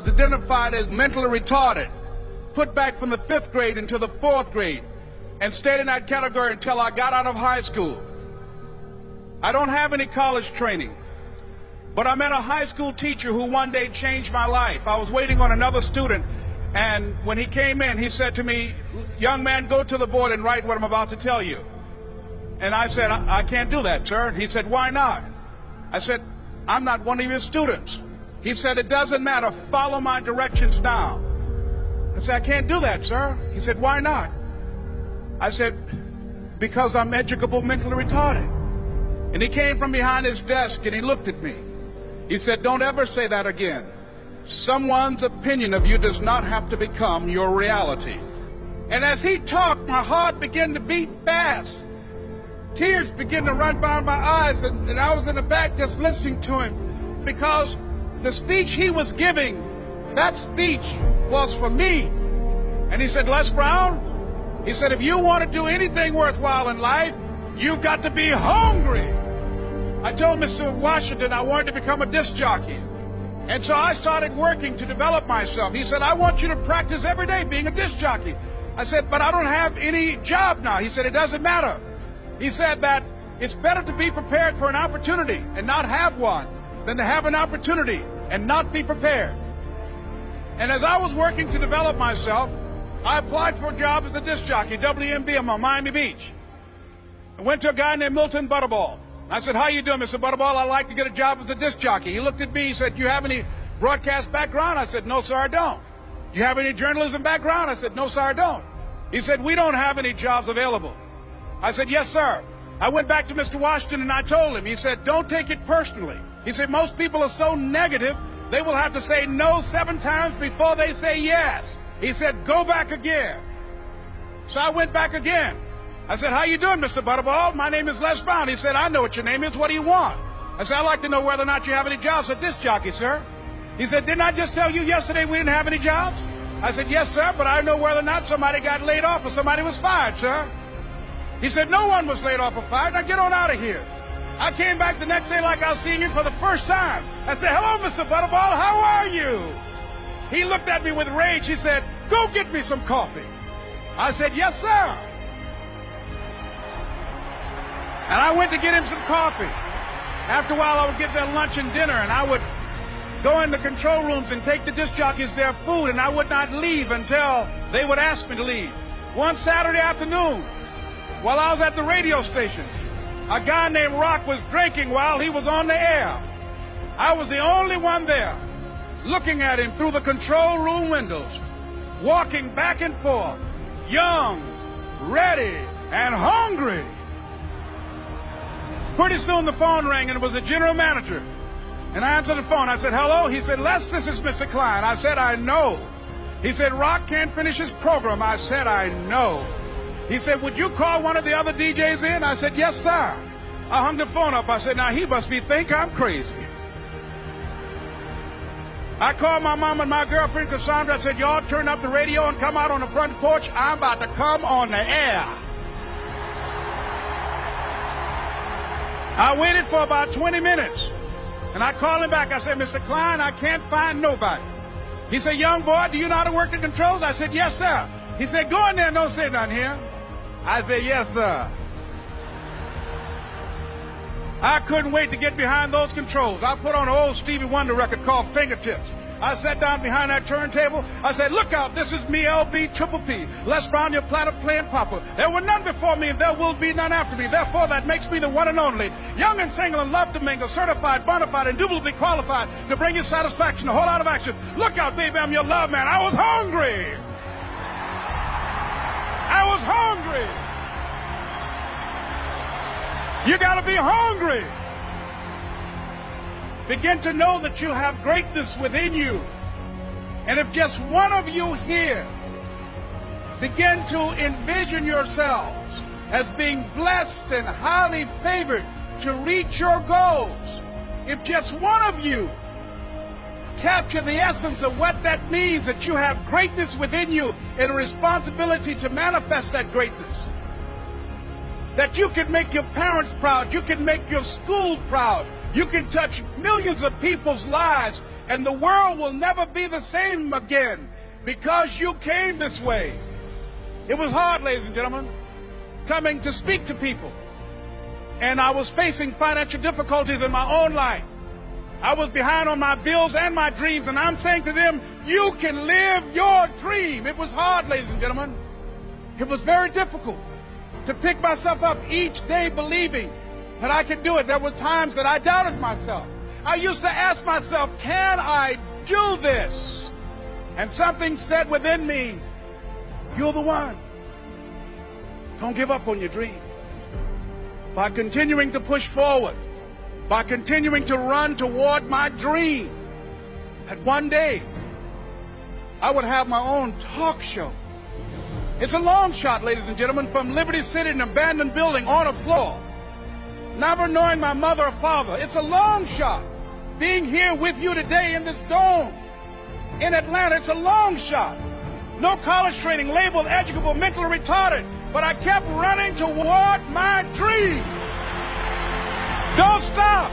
was identified as mentally retarded, put back from the 5th grade into the 4th grade, and stayed in that category until I got out of high school. I don't have any college training, but I met a high school teacher who one day changed my life. I was waiting on another student, and when he came in, he said to me, "Young man, go to the board and write what I'm about to tell you." And I said, I can't do that, sir. He said, "Why not?" I said, "I'm not one of your students." He said, "It doesn't matter. Follow my directions now." I said, "I can't do that, sir." He said, "Why not?" I said, "Because I'm educable mentally retarded." And he came from behind his desk and he looked at me. He said, "Don't ever say that again. Someone's opinion of you does not have to become your reality." And as he talked, my heart began to beat fast. Tears began to run down my eyes, and I was in the back just listening to him, because the speech he was giving, that speech was for me. And he said, "Les Brown," he said, "if you want to do anything worthwhile in life, you've got to be hungry." I told Mr. Washington I wanted to become a disc jockey. And so I started working to develop myself. He said, "I want you to practice every day being a disc jockey." I said, "But I don't have any job now." He said, "It doesn't matter." He said that it's better to be prepared for an opportunity and not have one than to have an opportunity and not be prepared. And as I was working to develop myself, I applied for a job as a disc jockey, WMBM on Miami Beach. I went to a guy named Milton Butterball. I said, "How you doing, Mr. Butterball? I'd like to get a job as a disc jockey." He looked at me, he said, "Do you have any broadcast background?" I said, "No, sir, I don't." "Do you have any journalism background?" I said, "No, sir, I don't." He said, "We don't have any jobs available." I said, "Yes, sir." I went back to Mr. Washington and I told him. He said, "Don't take it personally." He said, "Most people are so negative, they will have to say no 7 times before they say yes." He said, "Go back again." So I went back again. I said, "How you doing, Mr. Butterball? My name is Les Brown." He said, "I know what your name is. What do you want?" I said, "I'd like to know whether or not you have any jobs at disc jockey, sir." He said, "Didn't I just tell you yesterday we didn't have any jobs?" I said, "Yes, sir, but I know whether or not somebody got laid off or somebody was fired, sir." He said, "No one was laid off or fired. Now get on out of here." I came back the next day like I was seeing him for the first time. I said, "Hello, Mr. Butterball, how are you?" He looked at me with rage. He said, "Go get me some coffee." I said, "Yes, sir." And I went to get him some coffee. After a while, I would get their lunch and dinner, and I would go in the control rooms and take the disc jockeys their food, and I would not leave until they would ask me to leave. One Saturday afternoon, while I was at the radio station, a guy named Rock was drinking while he was on the air. I was the only one there, looking at him through the control room windows, walking back and forth, young, ready, and hungry. Pretty soon the phone rang, and it was the general manager. And I answered the phone. I said, "Hello?" He said, "Les, this is Mr. Klein." I said, "I know." He said, "Rock can't finish his program." I said, "I know." He said, "Would you call one of the other DJs in?" I said, "Yes, sir." I hung the phone up. I said, "Now he must think I'm crazy." I called my mom and my girlfriend, Cassandra. I said, "Y'all turn up the radio and come out on the front porch. I'm about to come on the air." I waited for about 20 minutes, and I called him back. I said, "Mr. Klein, I can't find nobody." He said, "Young boy, do you know how to work the controls?" I said, "Yes, sir." He said, "Go in there and don't say nothing here." I said, "Yes, sir." I couldn't wait to get behind those controls. I put on an old Stevie Wonder record called Fingertips. I sat down behind that turntable. I said, "Look out, this is me, LB Triple P, Les Brown, your platter playing papa. There were none before me, and there will be none after me. Therefore, that makes me the one and only. Young and single and love to mingle, certified, bona fide, indubitably qualified to bring you satisfaction, a whole lot of action. Look out, baby, I'm your love man." I was hungry. I was hungry. You got to be hungry. Begin to know that you have greatness within you. And if just one of you here begin to envision yourselves as being blessed and highly favored to reach your goals, if just one of you capture the essence of what that means, that you have greatness within you and a responsibility to manifest that greatness, that you can make your parents proud, you can make your school proud, you can touch millions of people's lives And the world will never be the same again because you came this way. It was hard, ladies and gentlemen, coming to speak to people. And I was facing financial difficulties in my own life. I was behind on my bills and my dreams, and I'm saying to them, you can live your dream. It was hard, ladies and gentlemen. It was very difficult to pick myself up each day believing that I could do it. There were times that I doubted myself. I used to ask myself, can I do this? And something said within me, you're the one. Don't give up on your dream. By continuing to push forward, by continuing to run toward my dream, that one day I would have my own talk show. It's a long shot, ladies and gentlemen, from Liberty City, an abandoned building on a floor, never knowing my mother or father. It's a long shot. Being here with you today in this dome in Atlanta, it's a long shot. No college training, labeled educable, mentally retarded, but I kept running toward my dream. Don't stop.